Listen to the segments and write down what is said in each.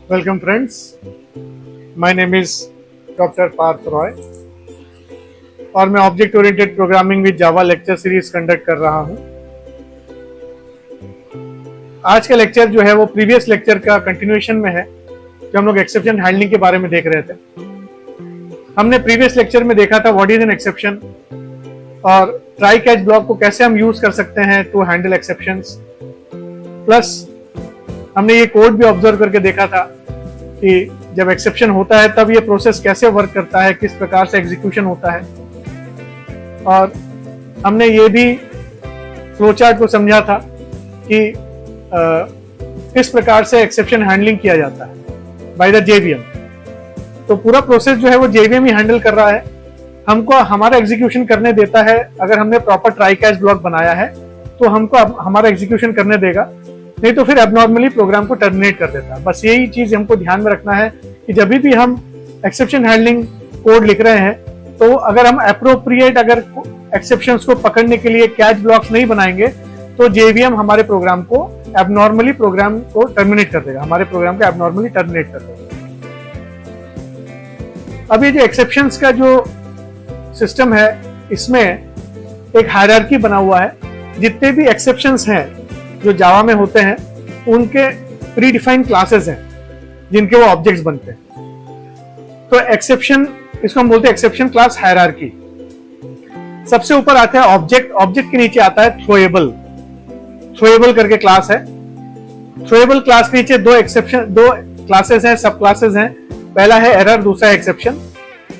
Welcome friends, my name is Dr. Partha Roy और मैं object oriented programming with Java lecture series conduct कर रहा हूं। आज का लेक्चर जो है वो प्रीवियस लेक्चर का कंटिन्यूएशन में है, जो हम लोग एक्सेप्शन हैंडलिंग के बारे में देख रहे थे। हमने प्रीवियस लेक्चर में देखा था व्हाट इज एन एक्सेप्शन और ट्राई कैच ब्लॉक को कैसे हम यूज कर सकते हैं टू हैंडल एक्सेप्शंस। प्लस हमने ये कोड भी ऑब्जर्व करके देखा था कि जब एक्सेप्शन होता है तब ये प्रोसेस कैसे वर्क करता है, किस प्रकार से एग्जीक्यूशन होता है। और हमने ये भी फ्लोचार्ट को समझा था कि किस प्रकार से एक्सेप्शन हैंडलिंग किया जाता है बाय द जेवीएम। तो पूरा प्रोसेस जो है वो जेवीएम ही हैंडल कर रहा है, हमको हमारा एग्जीक्यूशन करने देता है। अगर हमने प्रॉपर ट्राई कैच ब्लॉक बनाया है तो हमको हमारा एग्जीक्यूशन करने देगा, नहीं तो फिर एबनॉर्मली प्रोग्राम को टर्मिनेट कर देता है। बस यही चीज हमको ध्यान में रखना है कि जब भी हम एक्सेप्शन हैंडलिंग कोड लिख रहे हैं तो अगर हम अप्रोप्रिएट अगर एक्सेप्शंस को पकड़ने के लिए कैच ब्लॉक्स नहीं बनाएंगे तो जेवीएम हमारे प्रोग्राम को एबनॉर्मली प्रोग्राम को टर्मिनेट कर देगा, हमारे प्रोग्राम को एबनॉर्मली टर्मिनेट कर देगा। अब ये जो एक्सेप्शंस का जो सिस्टम है इसमें एक हायरार्की बना हुआ है। जितने भी एक्सेप्शंस हैं जो जावा में होते हैं उनके प्री डिफाइंड क्लासेस हैं जिनके वो ऑब्जेक्ट्स बनते हैं। तो एक्सेप्शन, इसको हम बोलते हैं एक्सेप्शन क्लास हायरार्की। सबसे ऊपर आता है ऑब्जेक्ट, ऑब्जेक्ट के नीचे आता है थ्रोएबल, थ्रोएबल करके क्लास है। थ्रोएबल क्लास के नीचे दो क्लासेस हैं, सब क्लासेस हैं। पहला है एरर, दूसरा है एक्सेप्शन।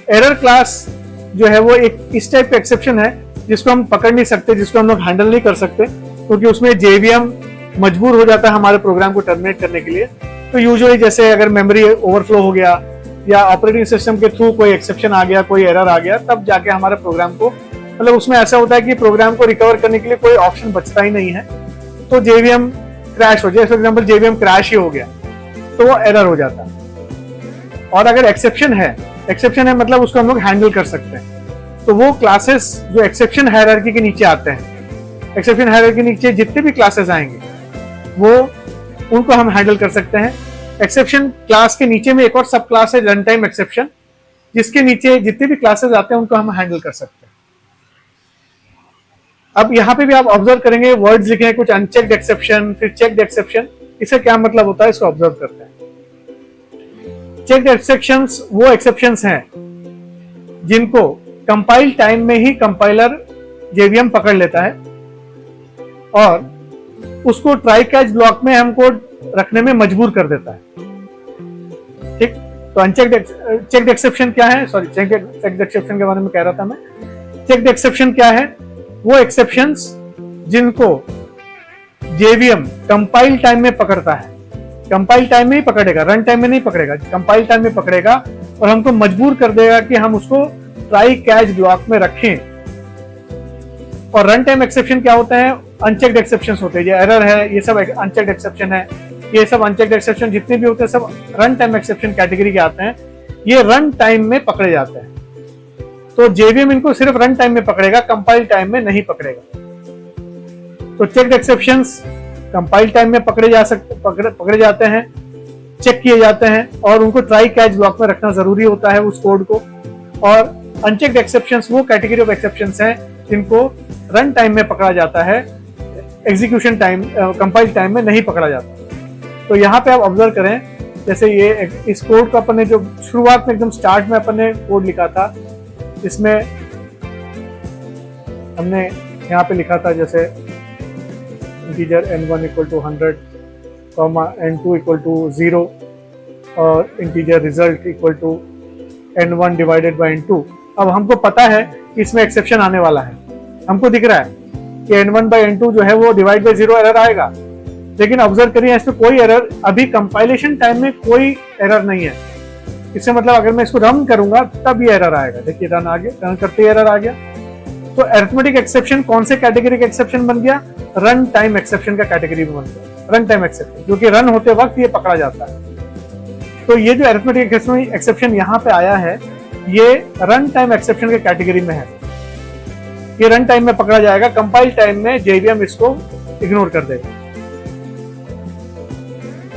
एरर क्लास जो है वो एक इस टाइप का एक्सेप्शन है जिसको हम पकड़ नहीं सकते, जिसको हम लोग हैंडल नहीं कर सकते, क्योंकि उसमें जेवीएम मजबूर हो जाता है हमारे प्रोग्राम को टर्मिनेट करने के लिए। तो यूजुअली जैसे अगर मेमोरी ओवरफ्लो हो गया या ऑपरेटिंग सिस्टम के थ्रू कोई एक्सेप्शन आ गया, कोई एरर आ गया, तब जाके हमारे प्रोग्राम को, मतलब उसमें ऐसा होता है कि प्रोग्राम को रिकवर करने के लिए कोई ऑप्शन बचता ही नहीं है। तो जेवीएम क्रैश हो जाए, फॉर एग्जाम्पल जेवीएम क्रैश ही हो गया तो वो एरर हो जाता है। और अगर एक्सेप्शन है मतलब उसको हम लोग हैंडल कर सकते हैं। तो वो क्लासेस जो एक्सेप्शन हायरार्की के नीचे आते हैं, एक्सेप्शन हायरार्की के नीचे जितने भी क्लासेस आएंगे वो उनको हम हैंडल कर सकते हैं। एक्सेप्शन क्लास के नीचे में एक और सब क्लास है रन टाइम एक्सेप्शन, जिसके नीचे जितने भी क्लासेस आते हैं उनको हम हैंडल कर सकते हैं। अब यहाँ पे भी आप ऑब्जर्व करेंगे वर्ड्स लिखे हैं कुछ अनचेक्ड एक्सेप्शन, फिर चेक्ड एक्सेप्शन। इससे क्या मतलब होता है इसको ऑब्जर्व करते हैं। चेक्ड एक्सेप्शंस वो एक्सेप्शंस हैं जिनको कंपाइल टाइम में ही कंपाइलर जेवीएम पकड़ लेता है और उसको ट्राई कैच ब्लॉक में हमको रखने में मजबूर कर देता है। ठीक, तो चेक्ड एक्सेप्शन क्या है? सॉरी, चेक्ड एक्सेप्शन के बारे में कह रहा था मैं। चेक्ड एक्सेप्शन क्या है? वो एक्सेप्शंस जिनको जेवीएम कंपाइल टाइम में पकड़ता है। कंपाइल टाइम में ही पकड़ेगा, रन टाइम में नहीं पकड़ेगा, कंपाइल टाइम में पकड़ेगा और हमको मजबूर कर देगा कि हम उसको ट्राई कैच ब्लॉक में रखें। और रन टाइम एक्सेप्शन क्या होता है? अनचेक्ड एक्सेप्शंस होते हैं, ये एरर है, ये सब अनचेक्ड एक्सेप्शन है। ये सब अनचेक्ड एक्सेप्शन जितने भी होते हैं सब रन टाइम एक्सेप्शन कैटेगरी के आते हैं। ये रन टाइम में पकड़े जाते हैं। तो जेवीएम इनको सिर्फ रन टाइम में पकड़ेगा, कंपाइल टाइम में नहीं पकड़ेगा। तो चेक्ड एक्सेप्शंस कंपाइल टाइम में पकड़े जाते हैं, चेक किए जाते हैं और उनको ट्राई कैच ब्लॉक में रखना जरूरी होता है उस कोड को। और अनचेक्ड एक्सेप्शंस वो कैटेगरी ऑफ एक्सेप्शंस हैं जिनको रन टाइम में पकड़ा जाता है, एग्जीक्यूशन टाइम कंपाइल टाइम में नहीं पकड़ा जाता। तो यहाँ पे आप ऑब्जर्व करें, जैसे ये इस कोड को अपन ने जो शुरुआत में एकदम स्टार्ट में अपन ने कोड लिखा था, इसमें हमने यहाँ पे लिखा था जैसे इंटीजर n1 = 100, n2 = 0 और इंटीजर रिजल्ट = n1 / n2। अब हमको पता है कि इसमें एक्सेप्शन आने वाला है, हमको दिख रहा है कि n1/n2 जो है वो डिवाइड बाय 0 एरर आएगा। लेकिन ऑब्जर्व करिए इसमें कोई एरर, अभी कंपाइलेशन टाइम में कोई एरर नहीं है। इससे मतलब अगर मैं इसको रन करूंगा तब ये एरर आएगा। देखिए रन आ गया, रन करते ही एरर आ गया। तो अरिथमेटिक एक्सेप्शन कौन से कैटेगरी का एक्सेप्शन बन गया? रन टाइम एक्सेप्शन का कैटेगरी में बन गया। रन टाइम एक्सेप्शन क्योंकि रन होते वक्त ये पकड़ा जाता है। तो ये जो अरिथमेटिक एक्सेप्शन यहाँ पे आया है ये रन टाइम एक्सेप्शन के कैटेगरी में है। ये रन टाइम में पकड़ा जाएगा, कंपाइल टाइम में जेवीएम इसको इग्नोर कर देगा।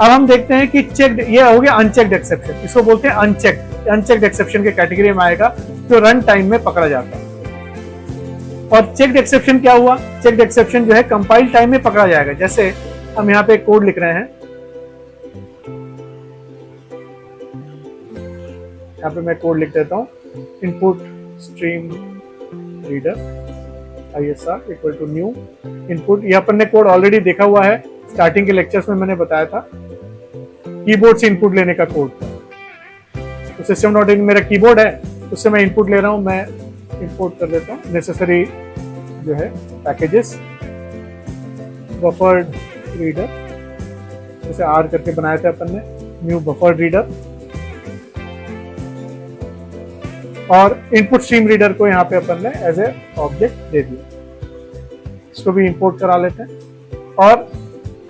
अब हम देखते हैं कि चेक्ड, ये हो गया अनचेक्ड एक्सेप्शन, इसको बोलते हैं अनचेक्ड। अनचेक्ड एक्सेप्शन के कैटेगरी में आएगा जो रन टाइम में पकड़ा जाता है। और चेक्ड एक्सेप्शन क्या हुआ? चेक्ड एक्सेप्शन जो है कंपाइल टाइम में पकड़ा जाएगा। जैसे हम यहाँ पे कोड लिख रहे हैं, यहाँ पे मैं कोड लिख देता हूँ, input stream reader ISR equal to new input. ये अपन ने कोड ऑलरेडी देखा हुआ है, स्टार्टिंग के लेक्चर्स में मैंने बताया था, कीबोर्ड से इनपुट लेने का कोड। तो system.in मेरा कीबोर्ड है, उससे मैं इनपुट ले रहा हूँ, मैं इंपोर्ट कर देता हूँ नेसेसरी जो है पैकेजेस, बफर्ड रीडर, जैसे R करके बनाया था अपन ने, न्यू बफर्ड रीडर, और इनपुट स्ट्रीम रीडर को यहाँ पे अपन ने एज ए ऑब्जेक्ट दे दिया। इसको भी इंपोर्ट करा लेते हैं। और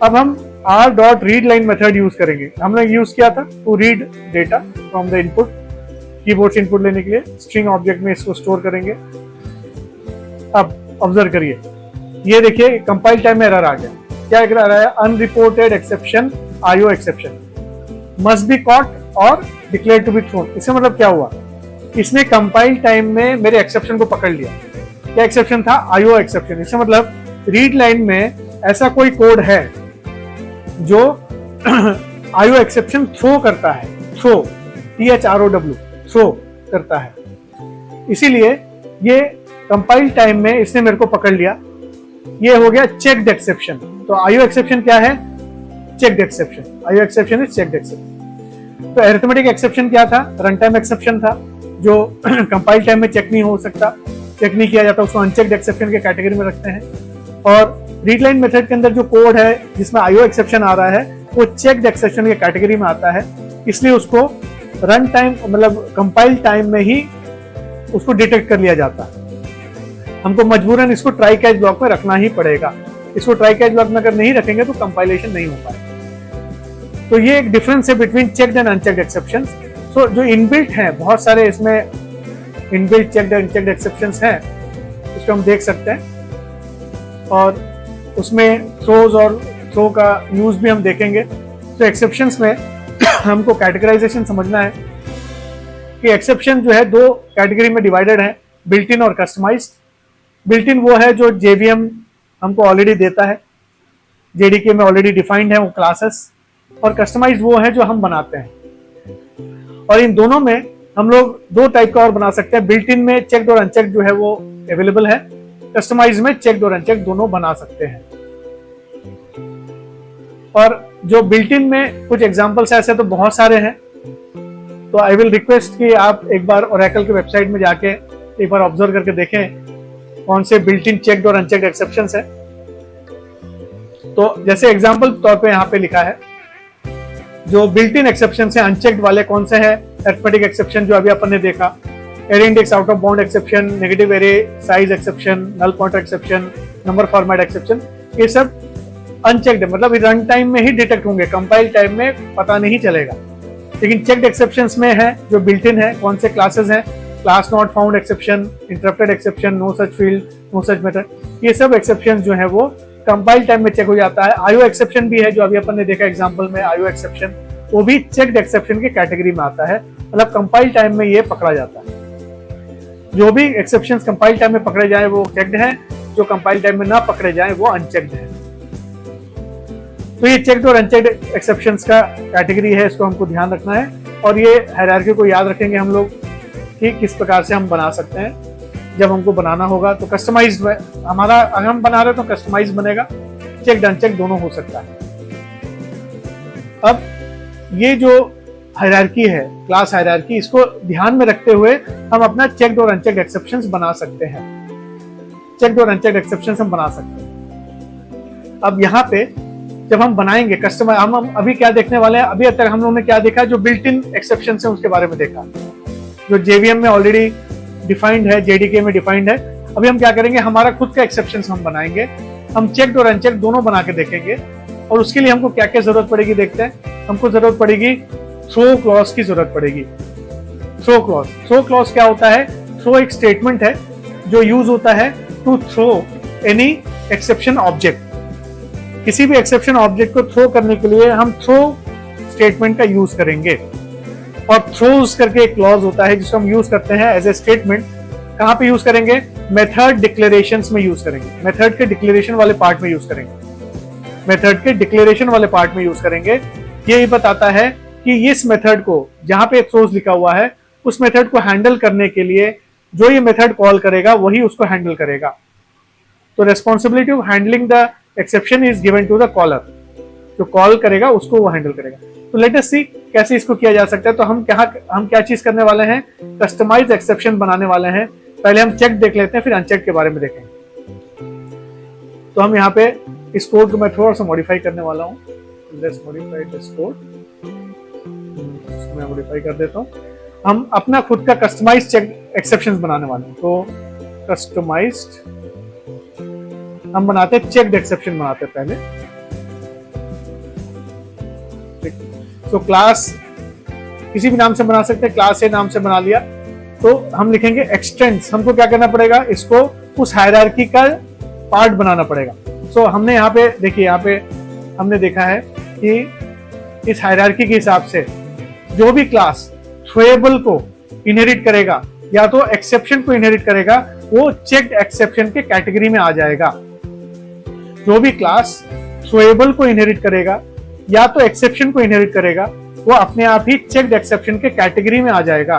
अब हम r.readLine मेथड यूज करेंगे। हमने यूज किया था to read data from the input, keyboard से इनपुट लेने के लिए स्ट्रिंग ऑब्जेक्ट में इसको स्टोर करेंगे। अब ऑब्जर्व करिए, ये देखिए कंपाइल टाइम में एरर आ गया। क्या एरर आया? Unreported exception, IO exception must be caught और डिक्लेयर टू बी थ्रोन। इससे मतलब क्या हुआ? इसने कंपाइल टाइम में मेरे एक्सेप्शन को पकड़ लिया। क्या एक्सेप्शन था? IO exception. इससे मतलब रीड लाइन में ऐसा कोई कोड है जो IO एक्सेप्शन थ्रो करता है, थ्रो THROW, थ्रो करता है। इसीलिए ये कंपाइल टाइम में इसने मेरे को पकड़ लिया। ये हो गया चेक्ड एक्सेप्शन। तो IO एक्सेप्शन क्या है? Checked exception. IO exception is checked exception. तो अरिथमेटिक एक्सेप्शन क्या था? रन टाइम एक्सेप्शन था, जो कंपाइल टाइम में चेक नहीं हो सकता, चेक नहीं किया जाता, उसको अनचेक्ड एक्सेप्शन के कैटेगरी में रखते हैं। और रीडलाइन मेथड के अंदर जो कोड है जिसमें IO एक्सेप्शन आ रहा है वो चेक्ड एक्सेप्शन के कैटेगरी में आता है, इसलिए उसको रन टाइम मतलब कंपाइल टाइम में ही उसको डिटेक्ट कर लिया जाता है। हमको मजबूरन इसको ट्राई कैच ब्लॉक में रखना ही पड़ेगा। इसको ट्राई कैच ब्लॉक में अगर नहीं रखेंगे तो कंपाइलेशन नहीं हो पाएगा। तो ये एक डिफरेंस है between checked and unchecked exception. So जो इनबिल्ट है, बहुत सारे इसमें inbuilt checked and unchecked exceptions हैं, इसको हम देख सकते हैं। और उसमें थ्रोज और थ्रो का यूज भी हम देखेंगे। तो एक्सेप्शंस में हमको कैटेगराइजेशन समझना है कि एक्सेप्शन जो है दो कैटेगरी में डिवाइडेड है, बिल्ट इन और कस्टमाइज्ड। बिल्ट इन वो है जो JVM हमको ऑलरेडी देता है, JDK में ऑलरेडी डिफाइंड है वो क्लासेस, और कस्टमाइज वो है जो हम बनाते हैं। और इन दोनों में हम लोग दो टाइप का और बना सकते हैं। बिल्ट इन में चेक्ड और अनचेक्ड जो है वो अवेलेबल है, कस्टमाइज में चेक्ड और अनचेक्ड दोनों बना सकते हैं। और जो बिल्ट इन में कुछ एग्जांपल्स ऐसे तो बहुत सारे हैं, तो आई विल रिक्वेस्ट कि आप एक बार ओरेकल की वेबसाइट में जाके एक बार ऑब्जर्व करके देखें कौन से बिल्ट इन चेक्ड और अनचेक्ड एक्सेप्शंस है। तो जैसे एग्जांपल तौर पे यहाँ पे लिखा है, जो बिल्ट इन एक्सेप्शन है अनचेक्ड वाले कौन से हैं? अरिथमेटिक एक्सेप्शन जो अभी अपन ने देखा, array index out of bound exception, negative array size exception, null pointer exception, number format exception, ये सब अनचेक्ड है, मतलब रन टाइम में ही डिटेक्ट होंगे, कंपाइल टाइम में पता नहीं चलेगा। लेकिन चेक्ड एक्सेप्शंस में है जो बिल्ट इन है, कौन से क्लासेस हैं? Class not found exception, interrupted exception, no such field, no such method, ये सब एक्सेप्शन जो है वो कंपाइल टाइम में चेक हो जाता है। IO एक्सेप्शन भी है जो अभी अपन ने देखा एग्जांपल में, IO एक्सेप्शन वो भी चेक्ड एक्सेप्शन के कैटेगरी में आता है, मतलब कंपाइल टाइम में ये पकड़ा जाता है। जो भी एक्सेप्शंस कंपाइल टाइम में पकड़े जाए वो चेक्ड है, जो कंपाइल टाइम में ना पकड़े जाए वो अनचेक्ड है। तो ये चेक्ड और अनचेक्ड एक्सेप्शंस का कैटेगरी है, इसको हमको ध्यान रखना है। और ये हायरार्की को याद रखेंगे हम लोग कि किस प्रकार से हम बना सकते हैं। जब हमको बनाना होगा तो कस्टमाइज्ड हमारा, अगर हम बना रहे तो कस्टमाइज बनेगा, चेक्ड अनचेक्ड दोनों हो सकता है। अब ये जो हायरार्की है, क्लास हायरार्की, इसको ध्यान में रखते हुए हम अपना चेक्ड और अनचेक्ड एक्सेप्शंस बना सकते हैं। चेक्ड और अनचेक्ड एक्सेप्शंस हम बना सकते हैं। अब यहाँ पे जब हम बनाएंगे कस्टमर, हम अभी क्या देखने वाले हैं? अभी तक हम लोगों ने क्या देखा? जो बिल्ट इन एक्सेप्शंस है उसके बारे में देखा, जो JVM में ऑलरेडी डिफाइंड है, JDK में डिफाइंड है। अभी हम क्या करेंगे? हमारा खुद का एक्सेप्शंस हम बनाएंगे, हम चेक्ड और अनचेक्ड दोनों बना के देखेंगे। और उसके लिए हमको क्या क्या जरूरत पड़ेगी देखते हैं। हमको जरूरत पड़ेगी थ्रो क्लॉज की जरूरत पड़ेगी। थ्रो क्लॉज, थ्रो क्लॉज क्या होता है? थ्रो एक स्टेटमेंट है जो यूज होता है to throw any exception object. किसी भी एक्सेप्शन ऑब्जेक्ट को थ्रो करने के लिए हम थ्रो स्टेटमेंट का यूज करेंगे, और थ्रोज करके एक क्लॉज होता है जिसको हम यूज करते हैं एज ए स्टेटमेंट। कहां पे यूज करेंगे? मेथड डिक्लेरेशंस में यूज करेंगे, मेथड के डिक्लेरेशन वाले पार्ट में यूज करेंगे, मेथड के डिक्लेरेशन वाले पार्ट में यूज करेंगे। ये बताता है कि इस मेथड को, जहां पे थ्रोज लिखा हुआ है, उस मेथड को हैंडल करने के लिए जो ये मेथड कॉल करेगा वही उसको हैंडल करेगा। तो responsibility of handling the exception is given to the caller, जो कॉल करेगा उसको वो हैंडल करेगा। तो लेट अस सी कैसे इसको किया जा सकता है। तो हम क्या चीज करने वाले हैं? कस्टमाइज एक्सेप्शन बनाने वाले हैं। पहले हम चेक देख लेते हैं, फिर अनचेक के बारे में देखेंगे। तो हम यहाँ पे इस कोड को मैं थोड़ा सा मॉडिफाई करने वाला हूँ। लेट्स मॉडिफाई दिस कोड, मैं मॉडिफाई कर देता हूँ। हम अपना खुद का कस्टमाइज चेक एक्सेप्शंस बनाने वाले हैं। तो कस्टमाइज्ड हम बनाते हैं, चेक्ड एक्सेप्शन बनाते हैं पहले। तो क्लास किसी भी नाम से बना सकते हैं, क्लास ए नाम से बना लिया। तो हम लिखेंगे एक्सटेंड्स। हमको क्या करना पड़ेगा? इसको उस हायरार्की का पार्ट बनाना पड़ेगा। सो हमने यहाँ पे देखिए, यहाँ पे हमने देखा है कि इस हायरार्की के हिसाब से जो भी क्लास थ्रोएबल को इनहेरिट करेगा या तो एक्सेप्शन को इनहेरिट करेगा, वो चेक्ड एक्सेप्शन के कैटेगरी में आ जाएगा। जो भी क्लास थ्रोएबल को इनहेरिट करेगा या तो एक्सेप्शन को इनहेरिट करेगा, वो अपने आप ही चेक्ड एक्सेप्शन के कैटेगरी में आ जाएगा।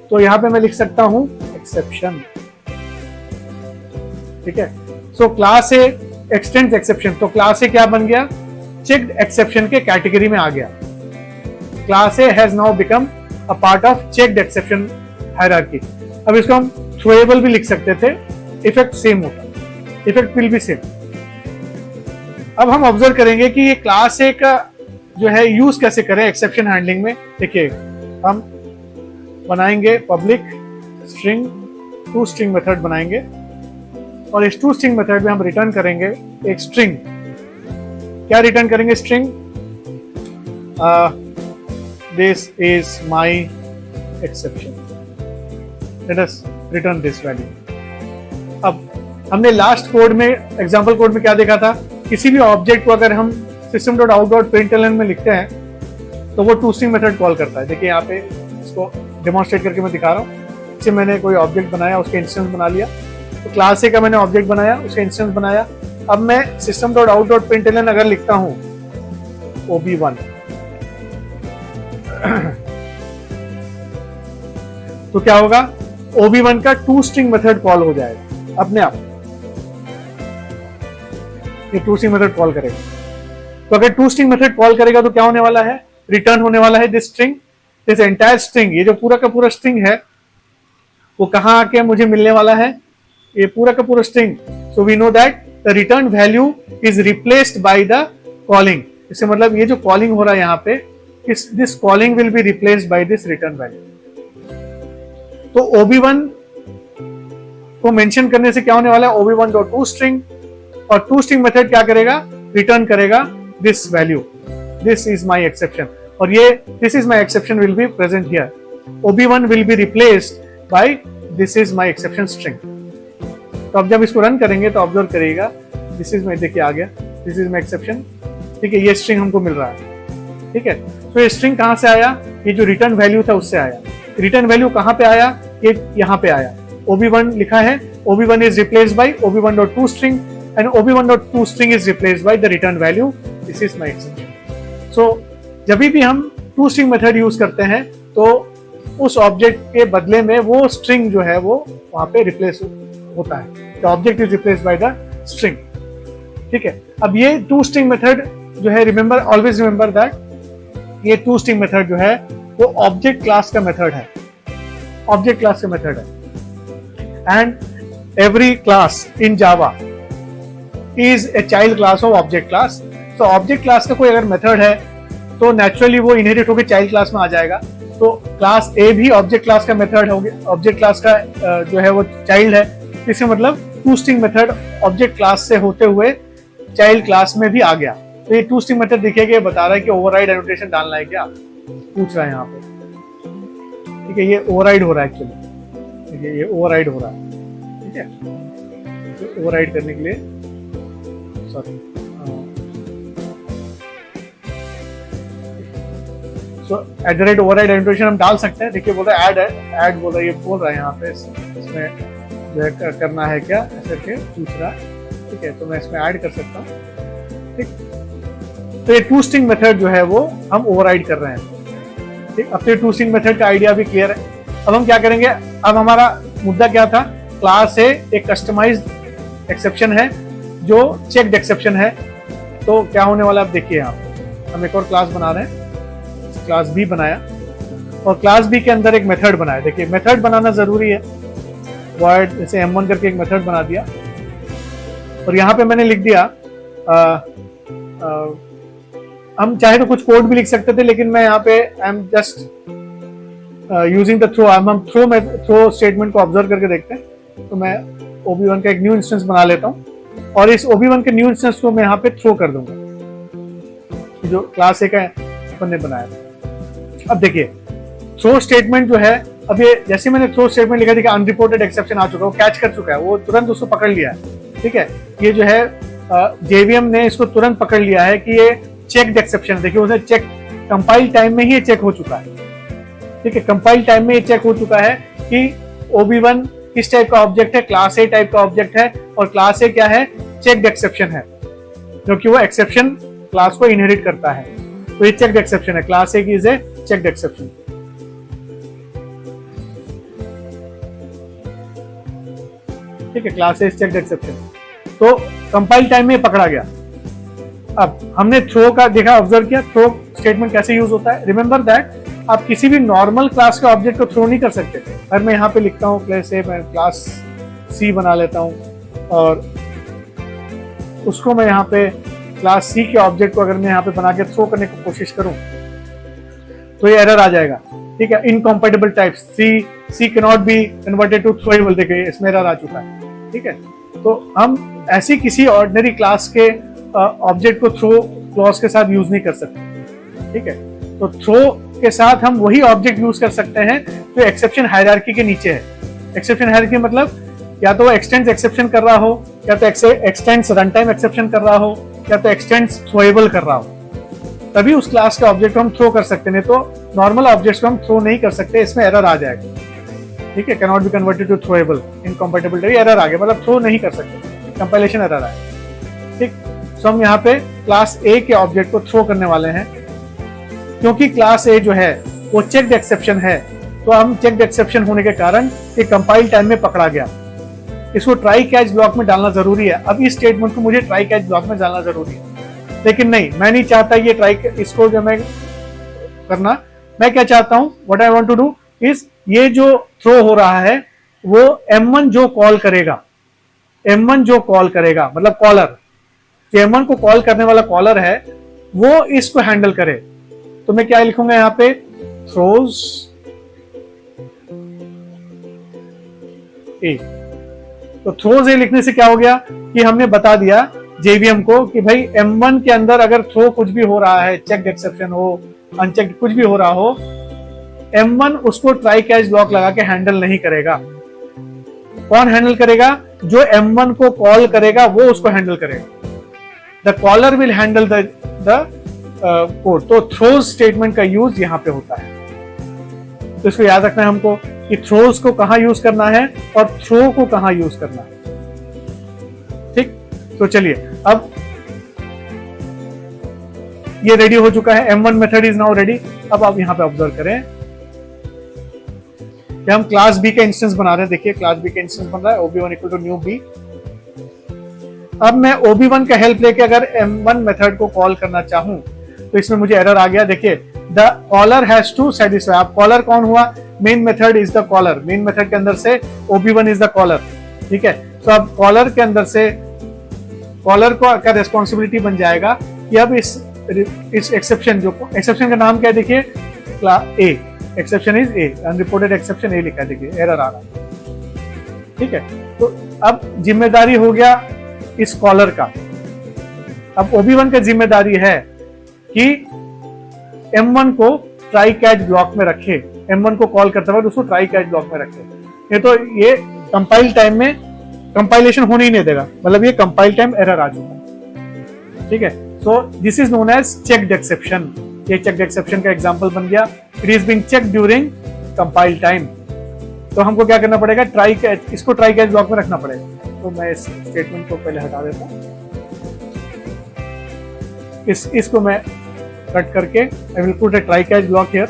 तो यहां पे मैं लिख सकता हूं एक्सेप्शन, ठीक है। सो क्लास ए एक्सटेंड्स एक्सेप्शन, तो क्लास ए क्या बन गया? चेक्ड एक्सेप्शन के कैटेगरी में आ गया। Class A has now become a part of checked exception hierarchy. अब इसको हम थ्रोएबल भी लिख सकते थे, इफेक्ट सेम होता, इफेक्ट विल बी सेम। अब हम ऑब्जर्व करेंगे कि ये क्लास ए का जो है यूज कैसे करें एक्सेप्शन हैंडलिंग में। देखिए, हम बनाएंगे public string, to string method बनाएंगे, और इस टू स्ट्रिंग मेथड में हम रिटर्न करेंगे एक स्ट्रिंग। क्या रिटर्न करेंगे? String this is my exception, let us return this value. अब हमने लास्ट कोड में, एग्जांपल कोड में क्या देखा था? किसी भी ऑब्जेक्ट को अगर हम system.out.println में लिखते हैं तो वो टू स्ट्रिंग मेथड कॉल करता है। देखिए यहाँ पे इसको डेमोन्स्ट्रेट करके मैं दिखा रहा हूँ। इससे मैंने कोई ऑब्जेक्ट बनाया, उसका इंस्टेंस बना लिया। तो क्लास ए का मैंने ऑब्जेक्ट बनाया, उसका इंस्टेंस बनाया। अब मैं system.out.println अगर लिखता हूँ OB1 तो क्या होगा? OB1 का टू स्ट्रिंग मेथड कॉल हो जाएगा अपने आप। ये टू स्ट्रिंग मेथड कॉल करेगा। तो अगर टू स्ट्रिंग मेथड कॉल करेगा तो क्या होने वाला है? रिटर्न होने वाला है this string, this entire string. ये जो पूरा का पूरा स्ट्रिंग है वो कहां आके मुझे मिलने वाला है? ये पूरा का पूरा string. So we know that the return value is replaced by the calling. इससे मतलब ये जो कॉलिंग हो रहा है यहाँ पे, this calling will be replaced by this return value. तो OB1 को मेंशन करने से क्या होने वाला है? OB1 डॉट टू स्ट्रिंग, और टू स्ट्रिंग मेथड क्या करेगा? रिटर्न करेगा this value, this is my exception, और ये this is my exception will be present here. OB1 will be replaced by this is my exception string. तो अब जब इसको रन करेंगे तो ऑब्जर्व करिएगा, दिस इज माय, देखिए आ गया, दिस इज माय एक्सेप्शन, ठीक है। ये स्ट्रिंग हमको मिल रहा है, ठीक है। तो ये स्ट्रिंग कहां से आया? ये जो रिटर्न वैल्यू था उससे आया। रिटर्न वैल्यू कहां पे आया? ये यहां पे आया। OB1 लिखा है, OB1 is replaced by OB1.toString and OB1.toString is replaced by the return value. This is my exception. So जब भी हम toString मेथड यूज करते हैं तो उस ऑब्जेक्ट के बदले में वो स्ट्रिंग जो है वो वहां पे रिप्लेस होता है। The object is replaced by the string. ठीक है। अब ये toString मेथड जो है, रिमेंबर, ऑलवेज रिमेंबर दैट ये toString मेथड जो है वो ऑब्जेक्ट क्लास का मेथड है, ऑब्जेक्ट क्लास का मेथड है। And every class in Java is a child class of object class. तो ऑब्जेक्ट क्लास का कोई अगर मेथड है तो नेचुरली वो इनहेरिट होकर चाइल्ड क्लास में आ जाएगा। तो क्लास ए भी ऑब्जेक्ट क्लास का मेथड हो गया, ऑब्जेक्ट क्लास का जो है वो चाइल्ड है। इसका मतलब toString मेथड ऑब्जेक्ट क्लास से होते हुए चाइल्ड क्लास में भी आ गया। तो ये toString मेथड देखिए बता रहा है कि ओवरराइड एनोटेशन डालना है क्या, पूछ रहा है यहाँ पे, ठीक है। ये ओवरराइड हो रहा है एक्चुअली, ठीक है, ये ओवरराइड हो रहा है, ठीक है। तो ओवरराइड करने के लिए सॉरी तो @ ओवरराइड एनोटेशन हम डाल सकते हैं। देखिए बोल रहा है ऐड बोल रहा है, ये बोल रहा है यहाँ पे इसमें जो है करना है क्या ऐसे के पूछ रहा है। ठीक है, तो मैं इसमें ऐड कर सकता हूँ। ठीक, तो ये टू स्ट्रिंग मेथड जो है वो हम ओवरराइड कर रहे हैं। ठीक, अब तो टू स्ट्रिंग मेथड का आइडिया भी क्लियर है। अब हम क्या करेंगे, अब हमारा मुद्दा क्या था, क्लास है एक कस्टमाइज्ड एक्सेप्शन है जो चेक्ड एक्सेप्शन है। तो क्या होने वाला है, आप देखिए यहाँ हम एक और क्लास बना रहे हैं, क्लास बी बनाया और क्लास बी के अंदर एक मेथड बनाया। देखिए मेथड बनाना जरूरी है, वॉइड जैसे m1 करके एक मेथड बना दिया और यहाँ पे मैंने लिख दिया हम चाहे तो कुछ कोड भी लिख सकते थे, लेकिन मैं यहाँ पे I am just using the throw. हम थ्रो स्टेटमेंट को ऑब्जर्व करके देखते हैं। तो मैं OB1 का एक न्यू इंस्टेंस बना लेता हूँ और इस OB1 के न्यू इंस्टेंस को मैं यहाँ पे थ्रो कर दूंगा जो क्लास ए का अपन ने बनाया। अब देखिए थ्रो स्टेटमेंट जो है, अब ये जैसे मैंने थ्रो स्टेटमेंट लिखा, देखिए अनरिपोर्टेड एक्सेप्शन आ चुका है, वो कैच कर चुका है, वो तुरंत उसको पकड़ लिया है। ठीक है, ये जो है JVM ने इसको तुरंत पकड़ लिया है कि ये चेक्ड एक्सेप्शन है। देखिए उसे चेक कंपाइल टाइम में ही ये चेक हो चुका है। ठीक है, कंपाइल टाइम में ये चेक हो चुका है कि OB1 किस टाइप का ऑब्जेक्ट है, क्लास ए टाइप का ऑब्जेक्ट है और क्लास ए क्या है, चेक्ड एक्सेप्शन है, क्योंकि वो एक्सेप्शन क्लास को इनहेरिट करता है। तो ये चेक्ड एक्सेप्शन है, क्लास ए की इज ए चेक्ड एक्सेप्शन। ठीक है, class A is checked exception. तो कंपाइल टाइम में पकड़ा गया। अब हमने थ्रो का देखा, ऑब्जर्व किया थ्रो स्टेटमेंट कैसे यूज होता है। रिमेंबर दैट आप किसी भी नॉर्मल क्लास का ऑब्जेक्ट को थ्रो नहीं कर सकते। अगर मैं यहाँ पे लिखता हूँ क्लास ए, मैं क्लास सी बना लेता हूँ और उसको मैं यहाँ पे क्लास सी के ऑब्जेक्ट को अगर मैं यहाँ पे बना के थ्रो करने की कोशिश करूँ तो ये एरर आ जाएगा। ठीक है, incompatible type C can not be converted to throwable. देखिए इसमें एरर आ चुका है। ठीक है, तो हम ऐसी किसी ऑर्डिनरी क्लास के ऑब्जेक्ट को थ्रो क्लॉज के साथ यूज नहीं कर सकते। ठीक है, तो थ्रो के साथ हम वही ऑब्जेक्ट यूज कर सकते हैं जो एक्सेप्शन हायरार्की के नीचे है। एक्सेप्शन हायरार्की मतलब या तो वो एक्सटेंड्स एक्सेप्शन कर रहा हो, या तो एक्सटेंड्स रन टाइम एक्सेप्शन कर रहा हो, या तो एक्सटेंड्स थ्रोएबल कर रहा हो, तभी उस क्लास के ऑब्जेक्ट को हम थ्रो कर सकते हैं। तो नॉर्मल ऑब्जेक्ट्स को हम थ्रो नहीं कर सकते, इसमें एरर आ जाएगा। ठीक है, can not be converted to throwable, incompatibility error आ गया, मतलब थ्रो नहीं कर सकते, कंपाइलेशन एरर आया। ठीक, तो हम यहाँ पे क्लास ए के ऑब्जेक्ट को थ्रो करने वाले हैं, क्योंकि क्लास ए जो है वो चेक्ड एक्सेप्शन है। तो हम चेक्ड एक्सेप्शन होने के कारण ये कंपाइल टाइम में पकड़ा गया। इसको ट्राई कैच ब्लॉक में डालना जरूरी है। अब इस स्टेटमेंट को मुझे ट्राई कैच ब्लॉक में डालना जरूरी है, लेकिन नहीं, मैं नहीं चाहता ये इसको जो मैं करना, मैं क्या चाहता हूं, what I want to do is, ये जो थ्रो हो रहा है वो M1 जो कॉल करेगा, M1 जो कॉल करेगा मतलब कॉलर, M1 को कॉल करने वाला कॉलर है, वो इसको हैंडल करे। तो मैं क्या लिखूंगा यहाँ पे, थ्रोज ए। तो थ्रोज ए लिखने से क्या हो गया कि हमने बता दिया JVM को कि भाई M1 के अंदर अगर थ्रो कुछ भी हो रहा है, चेक्ड एक्सेप्शन हो, अनचेक्ड कुछ भी हो रहा हो, M1 उसको ट्राई कैच ब्लॉक लगा के हैंडल नहीं करेगा। कौन हैंडल करेगा, जो M1 को कॉल करेगा वो उसको हैंडल करेगा। The caller will handle the code. तो थ्रोज स्टेटमेंट का यूज यहां पे होता है। तो इसको याद रखना है हमको कि थ्रोज को कहां यूज करना है और थ्रो को कहां यूज करना है। ठीक, तो चलिए अब ये रेडी हो चुका है, M1 method is now ready. अब आप यहां पे ऑब्जर्व करें कि हम क्लास बी का इंस्टेंस बना रहे हैं। देखिए क्लास बी का इंस्टेंस बन रहा है, OB1 equal to new B. अब मैं OB1 का हेल्प लेके अगर M1 मेथड को कॉल करना चाहूं तो इसमें मुझे एरर आ गया। देखिए the caller has to satisfy. अब कॉलर कौन हुआ, main method is the caller. Main method के अंदर से OB1 इज द कॉलर। ठीक है, तो अब कॉलर के अंदर से कॉलर को का रिस्पॉन्सिबिलिटी बन जाएगा कि अब इस एक्सेप्शन, जो एक्सेप्शन का नाम क्या है, देखिए a, exception is a, unreported exception a लिखा है, देखिए एरर आ रहा है। ठीक है, तो अब जिम्मेदारी हो गया इस कॉलर का। अब OB1 का जिम्मेदारी है कि M1 को ट्राई कैच ब्लॉक में रखे, M1 को कॉल करते वक्त उसको ट्राई कैच ब्लॉक में रखे। ये तो ये कंपाइल टाइम में कंपाइलेशन होने ही नहीं देगा, मतलब ये कंपाइल टाइम एरर आ चुका है। ठीक है, so this is known as checked exception. ये चेक्ड एक्सेप्शन का एग्जांपल बन गया। It is being checked during compile time. तो हमको क्या करना पड़ेगा, ट्राई कैच, इसको ट्राई कैच ब्लॉक में रखना पड़ेगा। तो मैं इस स्टेटमेंट को पहले हटा देता हूँ, इसको मैं कट करके I will put A try catch block here.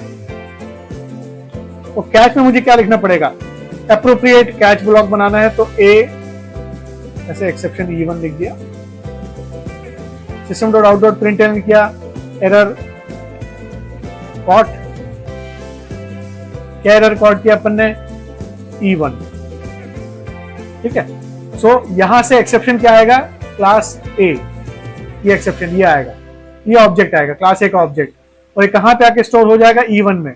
तो कैच में मुझे क्या लिखना पड़ेगा, एप्रोप्रिएट कैच ब्लॉक बनाना है तो ए ऐसे एक्सेप्शन E1 लिख दिया, system dot out dot println किया, एरर कॉट, क्या एरर कॉट किया अपन ने, E1। ठीक है, सो यहां से एक्सेप्शन क्या आएगा, क्लास ए, ये एक्सेप्शन ये आएगा, ये ऑब्जेक्ट आएगा क्लास ए का ऑब्जेक्ट, और ये कहां पे आके स्टोर हो जाएगा, E1 में।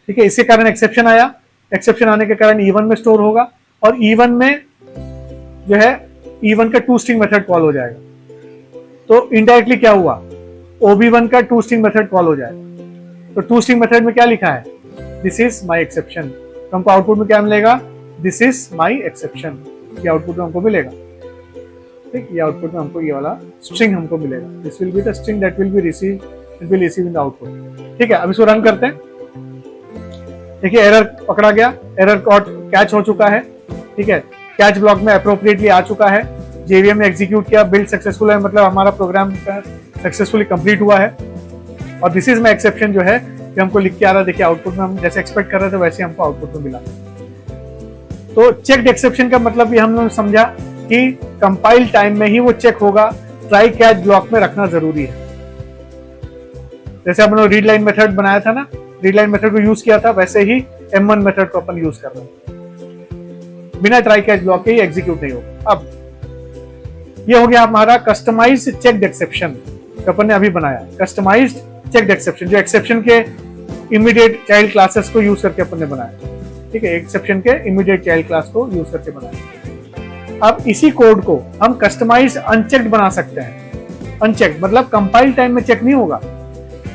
ठीक है, इसके कारण एक्सेप्शन आया, एक्सेप्शन आने के कारण E1 में स्टोर होगा, और E1 में जो है E1 का टू स्ट्रिंग मेथड कॉल हो जाएगा। तो इनडायरेक्टली क्या हुआ, OB1 का टू स्ट्रिंग मेथड कॉल हो जाएगा। तो टू स्ट्रिंग मेथड में क्या लिखा है, दिस इज माई एक्सेप्शन। तो हमको आउटपुट में क्या मिलेगा, दिस इज माई एक्सेप्शन, ये आउटपुट में हमको मिलेगा। ठीक, ये आउटपुट में हमको ये वाला स्ट्रिंग हमको मिलेगा, this will be the string that will be receive, it will receive in the output. ठीक है, अब इसको रन करते हैं। देखिए एरर पकड़ा गया, एरर कॉट कैच हो चुका है। ठीक है, कैच ब्लॉक में अप्रोप्रिएटली आ चुका है, जेवीएम ने एग्जीक्यूट किया, बिल्ड सक्सेसफुल है, मतलब हमारा प्रोग्राम सक्सेसफुली कंप्लीट हुआ है। और दिस इज माई एक्सेप्शन जो है कि हमको लिख के आ रहा है। देखिए आउटपुट में हम जैसे एक्सपेक्ट कर रहे थे वैसे हमको आउटपुट में मिला। तो चेक्ड एक्सेप्शन का मतलब ये हम लोगों ने समझा कि कंपाइल टाइम में ही वो चेक होगा, ट्राई कैच ब्लॉक में रखना जरूरी है। जैसे अपन ने रीड लाइन मेथड बनाया था ना, रीड लाइन मेथड को यूज किया था, वैसे ही M1 मेथड को अपन यूज कर रहे हैं, बिना ट्राई कैच ब्लॉक के ही एग्जीक्यूट नहीं होगा। अब ये हो गया हमारा कस्टमाइज्ड चेक्ड एक्सेप्शन जो अपन ने अभी बनाया। कस्टमाइज्ड चेक्ड एक्सेप्शन जो एक्सेप्शन के इमीडिएट चाइल्ड क्लासेस को यूज करके अपन ने बनाया। ठीक है, एक्सेप्शन के इमीडिएट चाइल्ड क्लास को यूज करके बनाया। अब इसी कोड को हम कस्टमाइज्ड अनचेक्ड बना सकते हैं। अनचेक्ड मतलब कंपाइल टाइम में चेक नहीं होगा।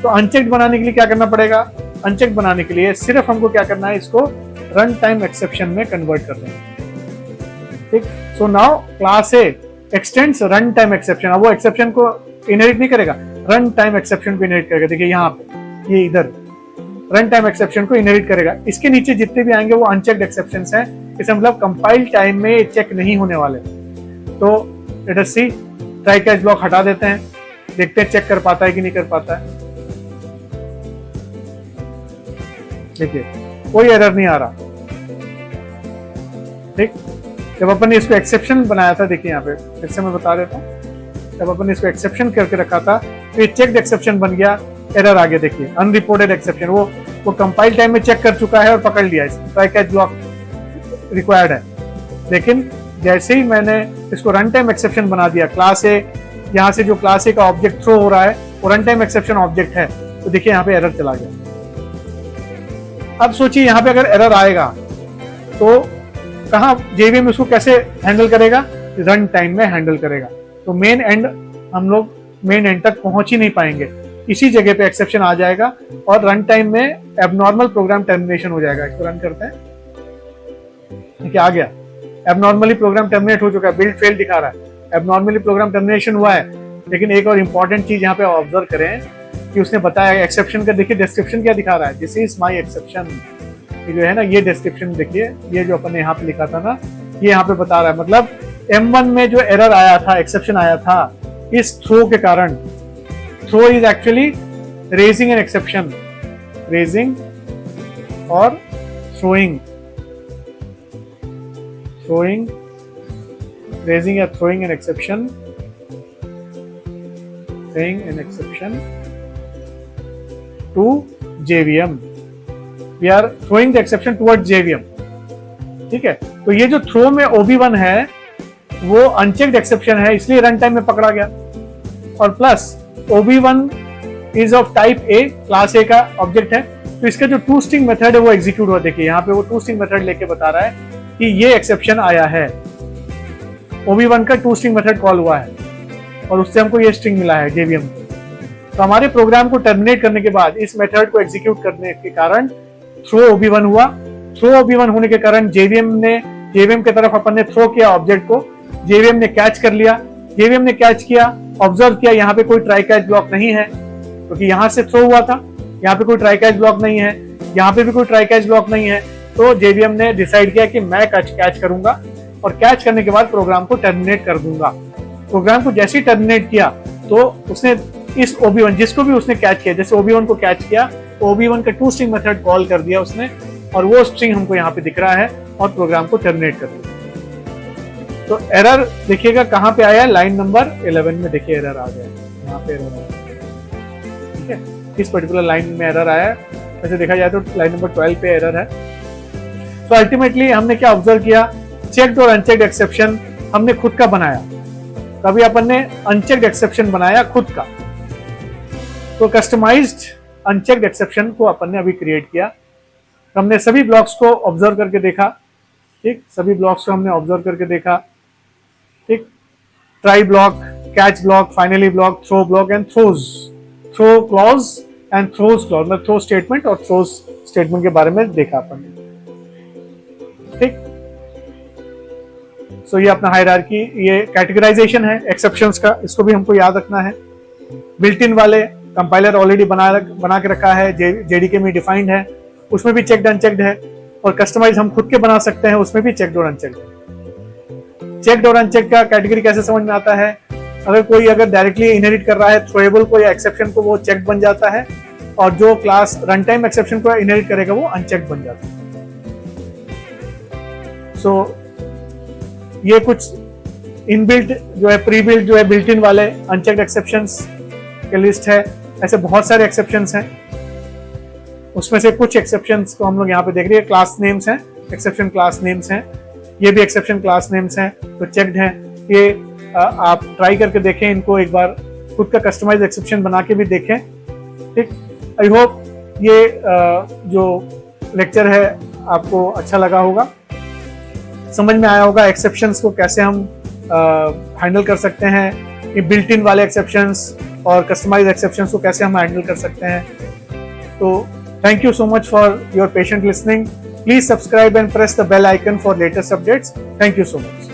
तो अनचेक्ड बनाने के लिए क्या करना पड़ेगा, अनचेक बनाने के लिए सिर्फ हमको क्या करना है, इसको रन टाइम एक्सेप्शन में कन्वर्ट कर देना। ठीक, सो नाउ क्लास ए एक्सटेंड्स रन टाइम एक्सेप्शन। अब वो एक्सेप्शन को इनहेरिट नहीं करेगा, रन टाइम एक्सेप्शन को इनहेरिट करेगा। देखिए यहाँ पे ये इधर रन टाइम एक्सेप्शन को इनहेरिट करेगा। इसके नीचे जितने भी आएंगे वो अनचेक्ड एक्सेप्शंस हैं, इसका मतलब कंपाइल टाइम में चेक नहीं होने वाले। तो लेट अस सी, ट्राई कैच ब्लॉक हटा देते हैं, देखते हैं चेक कर पाता है कि नहीं कर पाता है। देखिए कोई एरर नहीं आ रहा। ठीक, जब अपन ने इसको एक्सेप्शन बनाया था, देखिए यहाँ पे फिर से मैं बता देता हूँ, जब अपन ने इसको एक्सेप्शन करके रखा था तो ये चेक्ड एक्सेप्शन बन गया, एरर आ गया। देखिए अनरिपोर्टेड एक्सेप्शन, वो कंपाइल टाइम में चेक कर चुका है और पकड़ लिया, ट्राई कैच ब्लॉक रिक्वायर्ड है। लेकिन जैसे ही मैंने इसको रन टाइम एक्सेप्शन बना दिया, क्लास ए, यहाँ से जो क्लास ए का ऑब्जेक्ट थ्रो हो रहा है वो रन टाइम एक्सेप्शन ऑब्जेक्ट है, तो देखिए यहाँ पे एरर चला गया। अब सोचिए यहाँ पे अगर एरर आएगा तो कहाँ जेवीएम उसको कैसे हैंडल करेगा, रन टाइम में हैंडल करेगा। तो मेन एंड हम लोग मेन एंड तक पहुंच ही नहीं पाएंगे, इसी जगह पे एक्सेप्शन आ जाएगा और रन टाइम में एबनॉर्मल प्रोग्राम टर्मिनेशन हो जाएगा। इसको रन करते हैं, ठीक है आ गया, एबनॉर्मली प्रोग्राम टर्मिनेट हो चुका है, बिल्ड फेल दिखा रहा है, एबनॉर्मली प्रोग्राम टर्मिनेशन हुआ है। लेकिन एक और इंपॉर्टेंट चीज यहाँ पे ऑब्जर्व करें कि उसने बताया एक्सेप्शन का, देखिए डिस्क्रिप्शन क्या दिखा रहा है, दिस इज माई एक्सेप्शन। ये जो है ना, ये डिस्क्रिप्शन देखिए, ये जो अपन ने यहाँ पे लिखा था ना, ये यहाँ पे बता रहा है, मतलब M1 में जो एरर आया था, एक्सेप्शन आया था इस थ्रो के कारण। Throw is actually raising an exception, raising और throwing, throwing, raising or throwing an exception, saying an exception to JVM. We are throwing the exception towards JVM. ठीक है, तो ये जो थ्रो में OB1 है वो अनचेक्ड एक्सेप्शन है, इसलिए रन टाइम में पकड़ा गया। और plus OB1 is of type A, class A का ऑब्जेक्ट है, तो इसका जो टू स्ट्रिंग मेथड है वो एग्जीक्यूट हुआ। देखिए यहाँ पे वो टू स्ट्रिंग मेथड लेके बता रहा है कि ये एक्सेप्शन आया है, OB1 का टू स्ट्रिंग मेथड कॉल हुआ है और उससे हमको ये स्ट्रिंग मिला है JVM। तो हमारे प्रोग्राम को टर्मिनेट करने के बाद इस मेथड को एग्जीक्यूट करने के कारण थ्रो OB1 हुआ। थ्रो OB1 होने के कारण JVM की तरफ अपन ने थ्रो किया ऑब्जेक्ट को, JVM ने कैच कर लिया, JVM ने कैच किया, ऑब्जर्व किया यहाँ पे कोई ट्राई कैच ब्लॉक नहीं है, क्योंकि यहाँ से थ्रो हुआ था, यहाँ पे कोई ट्राई कैच ब्लॉक नहीं है, यहाँ पे भी कोई ट्राई कैच ब्लॉक नहीं है, तो JVM ने डिसाइड किया कि मैं कैच करूंगा और कैच करने के बाद प्रोग्राम को टर्मिनेट कर दूंगा। प्रोग्राम को जैसे ही टर्मिनेट किया तो उसने इस OB1 जिसको भी उसने कैच किया, जैसे OB1 को कैच किया तो OB1 का टू स्ट्रिंग मेथड कॉल कर दिया उसने और वो स्ट्रिंग हमको यहाँ पे दिख रहा है और प्रोग्राम को टर्मिनेट कर दिया। तो एरर देखिएगा कहाँ पे आया, लाइन नंबर 11 में देखिए एरर आ गया, यहाँ पे एरर आया, ठीक है, इस पर्टिकुलर लाइन में एरर आया है। वैसे देखा जाए तो लाइन नंबर 12 पे एरर है। तो अल्टीमेटली हमने क्या ऑब्जर्व किया, चेक्ड और अनचेक्ड एक्सेप्शन हमने खुद का बनाया। तभी अपन ने अनचेक्ड एक्सेप्शन बनाया खुद का। तो कस्टमाइज्ड अनचेक्ड एक्सेप्शन को अपन ने अभी क्रिएट किया। हमने सभी ब्लॉक्स को ऑब्जर्व करके देखा, ठीक, सभी ब्लॉक्स को हमने ऑब्जर्व करके देखा, ठीक, try block, catch block, finally block, throw block and throws, throw clause and throws clause, मतलब थ्रो स्टेटमेंट और थ्रोज स्टेटमेंट के बारे में देखा अपन ने, ठीक। सो ये अपना हायरार्की, ये कैटेगराइजेशन है एक्सेप्शंस का, इसको भी हमको याद रखना है। बिल्ट इन वाले कंपाइलर ऑलरेडी बना के रखा है, JDK में डिफाइंड है, उसमें भी चेक्ड अनचेक्ड है, और कस्टमाइज हम खुद के बना सकते हैं, उसमें भी चेक्ड और अनचेक्ड है। चेक्ड और अनचेक्ड का कैटेगरी कैसे समझ में आता है, अगर डायरेक्टली इनहेरिट कर रहा है थ्रोएबल को या एक्सेप्शन को, वो चेक्ड बन जाता है, और जो क्लास रन टाइम एक्सेप्शन को इनहेरिट करेगा वो अनचेक्ड बन जाता है। सो ये कुछ इनबिल्ट जो है, प्री बिल्ट जो है, बिल्ट इन वाले अनचेक्ड एक्सेप्शंस के लिस्ट है। ऐसे बहुत सारे एक्सेप्शंस हैं, उसमें से कुछ एक्सेप्शंस को हम लोग यहाँ पे देख रहे हैं, क्लास नेम्स हैं, एक्सेप्शन क्लास नेम्स हैं, ये भी एक्सेप्शन क्लास नेम्स हैं, तो चेक्ड हैं। ये आप ट्राई करके देखें, इनको एक बार खुद का कस्टमाइज एक्सेप्शन बना के भी देखें, ठीक। आई होप ये जो लेक्चर है आपको अच्छा लगा होगा, समझ में आया होगा एक्सेप्शंस को कैसे हम हैंडल कर सकते हैं, ये बिल्ट इन वाले एक्सेप्शंस और कस्टमाइज एक्सेप्शंस को कैसे हम हैंडल कर सकते हैं। तो thank you so much for your patient listening. Please subscribe and press the bell icon for latest updates. Thank you so much.